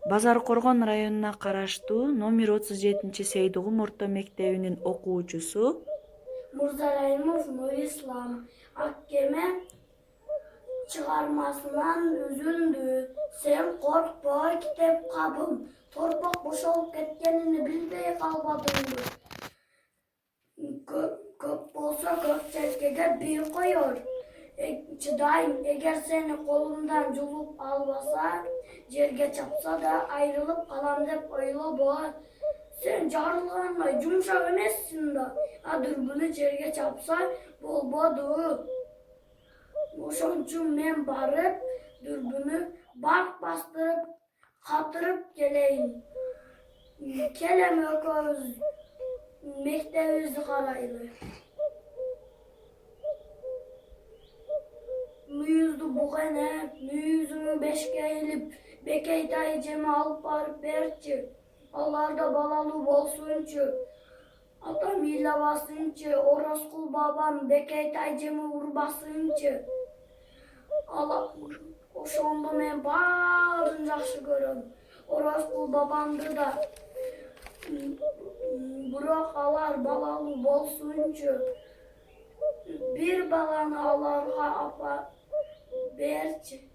Базаркоргон районуна караштуу номер 37 Сейдугум орто мектебинин окуучусу Murzalayimov Nurислам Akkeme çıkarmasından üzüldü. Sen korkma kitap kabım. Torpak boşalıp ketkenini bilmeye kalmadın. Köp olsa köpçelkege bir koyuyor. Çıdayım eğer seni kolumdan culup albasa, cerge çapsa da ayrılıp kalan dep oyla boğa. Sen carılarla yumuşak emezsin da. Dürbünü cerge çapsa bol boğdu. Oşonçum men barıp dürbünü bark bastırıp katırıp geleyim. Kelem ököz mektebimizi karaylı. Müyüzdü buğene, müyüzünü beşke eğilip bekey dayıcımı alıp barıp berçi. Allah'da balalı bolsunçu. Atam illa basınçı, Orosqul babam bekey dayıcımı urbasınçı. Allah oşondu men barın жақсы көрөм. Orosqul babamdı da bırak alar balalı bolsunçu. Bir balаны alarga apa berçi.